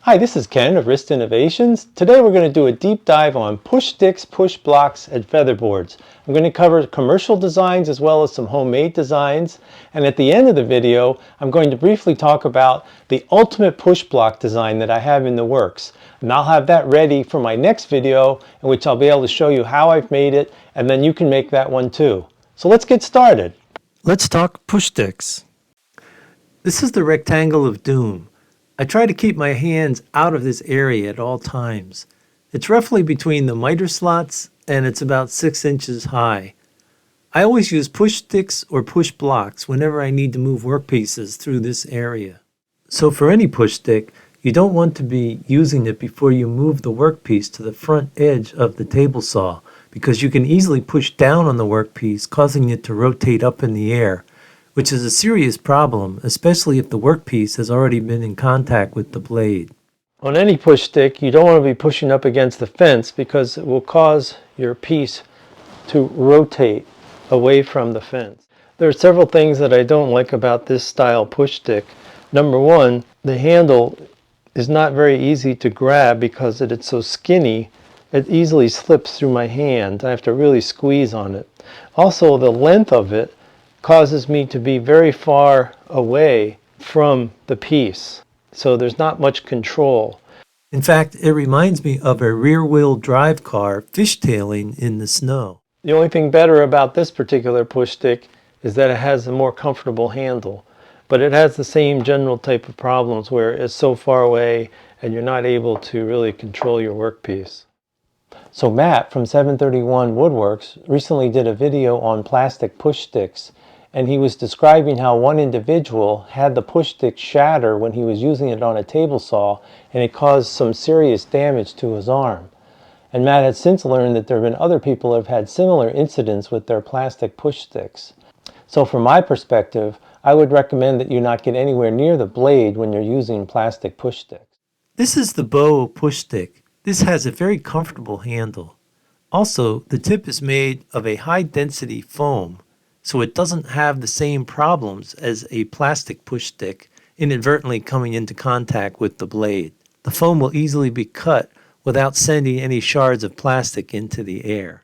Hi, this is Ken of Rist Innovations. Today we're going to do a deep dive on push sticks, push blocks, and featherboards. I'm going to cover commercial designs as well as some homemade designs. And at the end of the video, I'm going to briefly talk about the ultimate push block design that I have in the works. And I'll have that ready for my next video in which I'll be able to show you how I've made it, and then you can make that one too. So let's get started. Let's talk push sticks. This is the rectangle of doom. I try to keep my hands out of this area at all times. It's roughly between the miter slots and it's about 6 inches high. I always use push sticks or push blocks whenever I need to move workpieces through this area. So for any push stick, you don't want to be using it before you move the workpiece to the front edge of the table saw, because you can easily push down on the workpiece, causing it to rotate up in the air, which is a serious problem, especially if the workpiece has already been in contact with the blade. On any push stick, you don't want to be pushing up against the fence because it will cause your piece to rotate away from the fence. There are several things that I don't like about this style push stick. Number one, the handle is not very easy to grab because it's so skinny. It easily slips through my hand. I have to really squeeze on it. Also, the length of it causes me to be very far away from the piece, so there's not much control. In fact, it reminds me of a rear-wheel drive car fishtailing in the snow. The only thing better about this particular push stick is that it has a more comfortable handle, but it has the same general type of problems where it's so far away and you're not able to really control your workpiece. So Matt from 731 Woodworks recently did a video on plastic push sticks, and he was describing how one individual had the push stick shatter when he was using it on a table saw, and it caused some serious damage to his arm. And Matt had since learned that there have been other people who have had similar incidents with their plastic push sticks. So from my perspective, I would recommend that you not get anywhere near the blade when you're using plastic push sticks. This is the Bow push stick. This has a very comfortable handle. Also, the tip is made of a high-density foam, so it doesn't have the same problems as a plastic push stick inadvertently coming into contact with the blade. The foam will easily be cut without sending any shards of plastic into the air.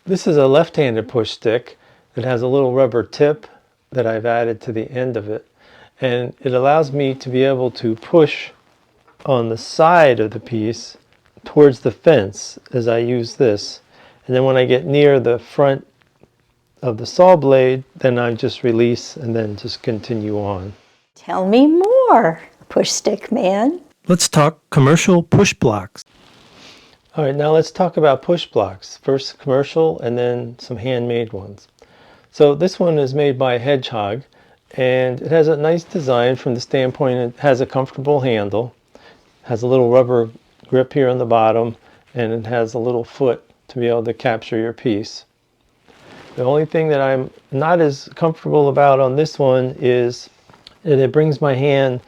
This is a left-handed push stick. It has a little rubber tip that I've added to the end of it, and it allows me to be able to push on the side of the piece towards the fence as I use this. And then when I get near the front of the saw blade, then I just release and then just continue on. Tell me more, push stick man. Let's talk commercial push blocks. All right, now let's talk about push blocks. First commercial and then some handmade ones. So this one is made by Hedgehog, and it has a nice design from the standpoint it has a comfortable handle, has a little rubber grip here on the bottom, and it has a little foot to be able to capture your piece. The only thing that I'm not as comfortable about on this one is that it brings my hand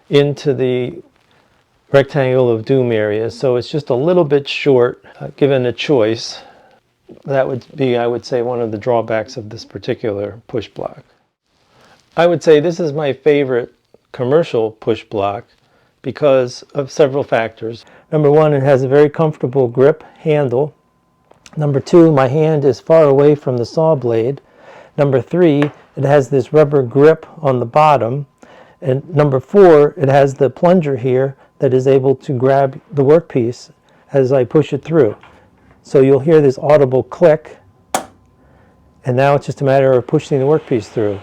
into the rectangle of doom area, so it's just a little bit short. Given a choice, that would be, I would say, one of the drawbacks of this particular push block. I would say this is my favorite commercial push block because of several factors. Number one, it has a very comfortable grip handle. Number two, my hand is far away from the saw blade. Number three, it has this rubber grip on the bottom. And number four, it has the plunger here that is able to grab the workpiece as I push it through. So you'll hear this audible click, and now it's just a matter of pushing the workpiece through.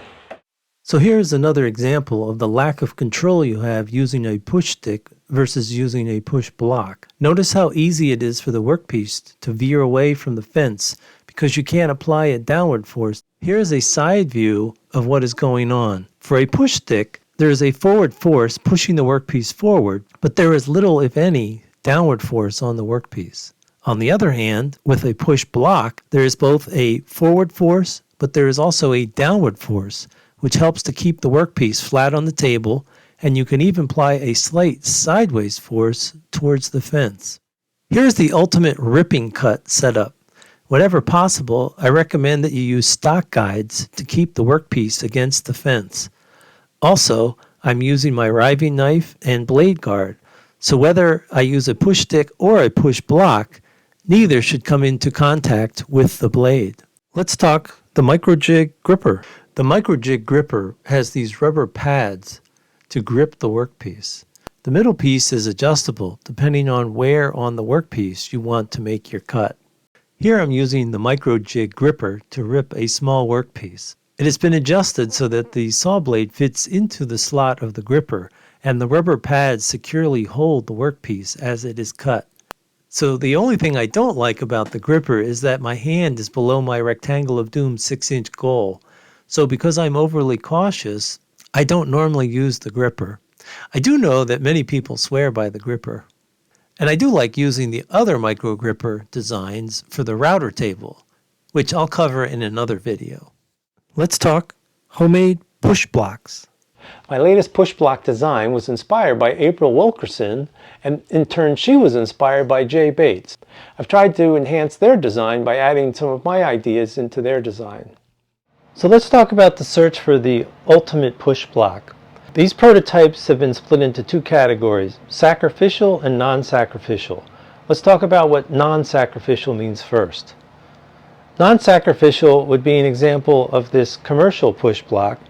So here's another example of the lack of control you have using a push stick versus using a push block. Notice how easy it is for the workpiece to veer away from the fence because you can't apply a downward force. Here's a side view of what is going on. For a push stick, there is a forward force pushing the workpiece forward, but there is little, if any, downward force on the workpiece. On the other hand, with a push block, there is both a forward force, but there is also a downward force, which helps to keep the workpiece flat on the table, and you can even apply a slight sideways force towards the fence. Here's the ultimate ripping cut setup. Whenever possible, I recommend that you use stock guides to keep the workpiece against the fence. Also, I'm using my riving knife and blade guard. So whether I use a push stick or a push block, neither should come into contact with the blade. Let's talk the micro jig gripper. The micro jig gripper has these rubber pads to grip the workpiece. The middle piece is adjustable depending on where on the workpiece you want to make your cut. Here I'm using the micro jig gripper to rip a small workpiece. It has been adjusted so that the saw blade fits into the slot of the gripper and the rubber pads securely hold the workpiece as it is cut. So the only thing I don't like about the gripper is that my hand is below my rectangle of doom 6-inch goal. So because I'm overly cautious, I don't normally use the gripper. I do know that many people swear by the gripper. And I do like using the other micro gripper designs for the router table, which I'll cover in another video. Let's talk homemade push blocks. My latest push block design was inspired by April Wilkerson, and in turn she was inspired by Jay Bates. I've tried to enhance their design by adding some of my ideas into their design. So let's talk about the search for the ultimate push block. These prototypes have been split into two categories, sacrificial and non-sacrificial. Let's talk about what non-sacrificial means first. Non-sacrificial would be an example of this commercial push block,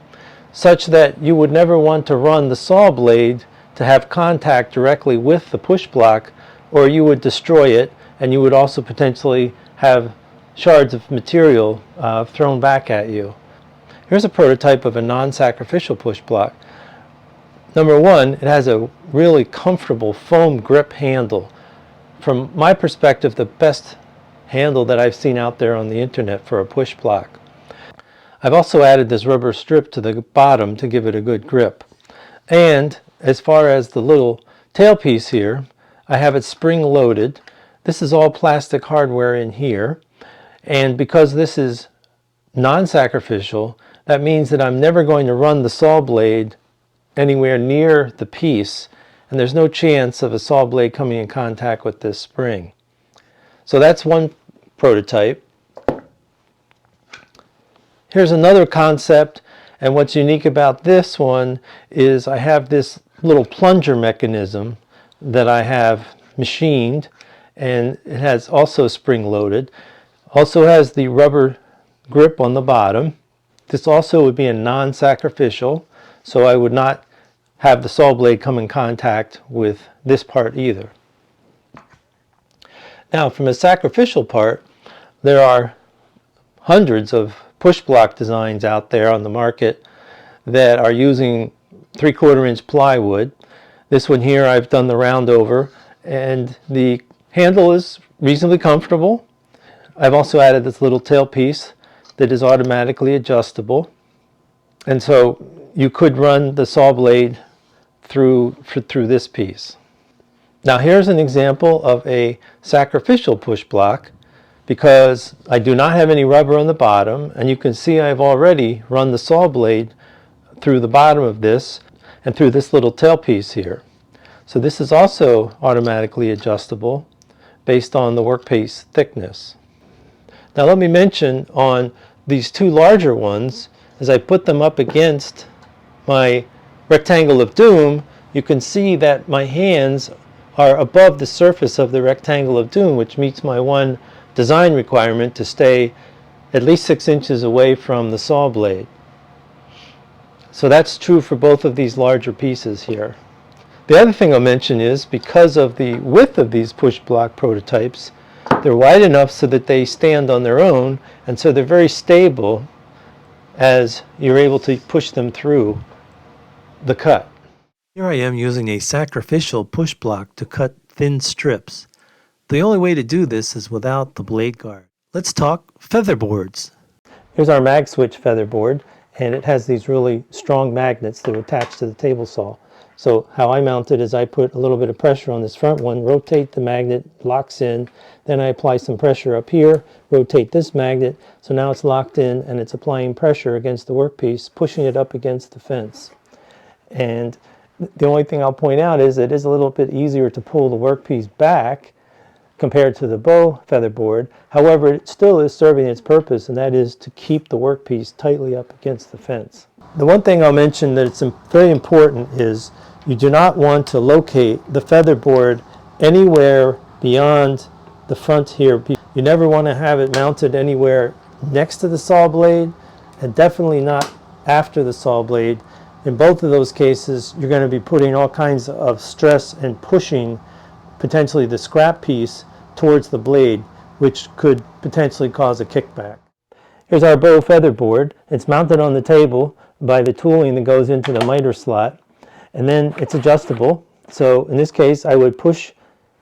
such that you would never want to run the saw blade to have contact directly with the push block, or you would destroy it, and you would also potentially have shards of material thrown back at you. Here's a prototype of a non-sacrificial push block. Number one, it has a really comfortable foam grip handle. From my perspective, the best handle that I've seen out there on the internet for a push block. I've also added this rubber strip to the bottom to give it a good grip. And as far as the little tailpiece here, I have it spring loaded. This is all plastic hardware in here. And because this is non-sacrificial, that means that I'm never going to run the saw blade anywhere near the piece, and there's no chance of a saw blade coming in contact with this spring. So that's one prototype. Here's another concept, and what's unique about this one is I have this little plunger mechanism that I have machined, and it has also spring loaded. Also has the rubber grip on the bottom. This also would be a non-sacrificial, so I would not have the saw blade come in contact with this part either. Now from a sacrificial part, there are hundreds of push block designs out there on the market that are using 3/4 inch plywood. This one here I've done the round over, and the handle is reasonably comfortable. I've also added this little tailpiece that is automatically adjustable, and so you could run the saw blade through this piece. Now here's an example of a sacrificial push block, because I do not have any rubber on the bottom, and you can see I've already run the saw blade through the bottom of this and through this little tailpiece here. So this is also automatically adjustable based on the workpiece thickness. Now let me mention on these two larger ones, as I put them up against my rectangle of doom, you can see that my hands are above the surface of the rectangle of doom, which meets my one design requirement to stay at least 6 inches away from the saw blade. So that's true for both of these larger pieces here. The other thing I'll mention is, because of the width of these push block prototypes, they're wide enough so that they stand on their own, and so they're very stable as you're able to push them through the cut. Here I am using a sacrificial push block to cut thin strips. The only way to do this is without the blade guard. Let's talk featherboards. Here's our mag switch featherboard, and it has these really strong magnets that are attached to the table saw. So how I mount it is I put a little bit of pressure on this front one, rotate the magnet, locks in, then I apply some pressure up here, rotate this magnet, so now it's locked in and it's applying pressure against the workpiece, pushing it up against the fence. And the only thing I'll point out is it is a little bit easier to pull the workpiece back compared to the bow featherboard. However, it still is serving its purpose, and that is to keep the workpiece tightly up against the fence. The one thing I'll mention that it's very important is you do not want to locate the featherboard anywhere beyond the front here. You never want to have it mounted anywhere next to the saw blade, and definitely not after the saw blade. In both of those cases, you're going to be putting all kinds of stress and pushing potentially the scrap piece towards the blade, which could potentially cause a kickback. Here's our bow featherboard. It's mounted on the table by the tooling that goes into the miter slot, and then it's adjustable. So in this case, I would push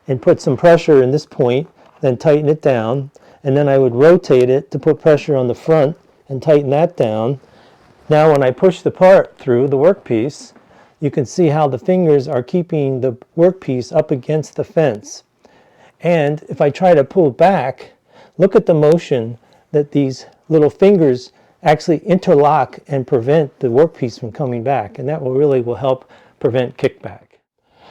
and put some pressure in this point, then tighten it down, and then I would rotate it to put pressure on the front and tighten that down. Now when I push the part through the workpiece, you can see how the fingers are keeping the workpiece up against the fence. And if I try to pull back, look at the motion that these little fingers actually interlock and prevent the workpiece from coming back, and that will help prevent kickback.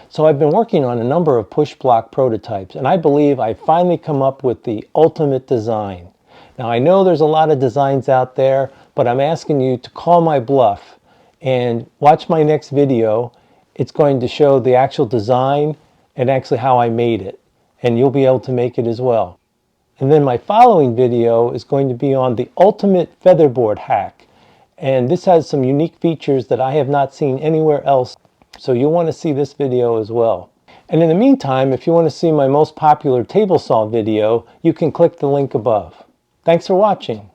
So I've been working on a number of push block prototypes, and I believe I finally come up with the ultimate design. Now I know there's a lot of designs out there, but I'm asking you to call my bluff and watch my next video. It's going to show the actual design and actually how I made it, and you'll be able to make it as well. And then my following video is going to be on the ultimate featherboard hack. And this has some unique features that I have not seen anywhere else. So you'll want to see this video as well. And in the meantime, if you want to see my most popular table saw video, you can click the link above. Thanks for watching.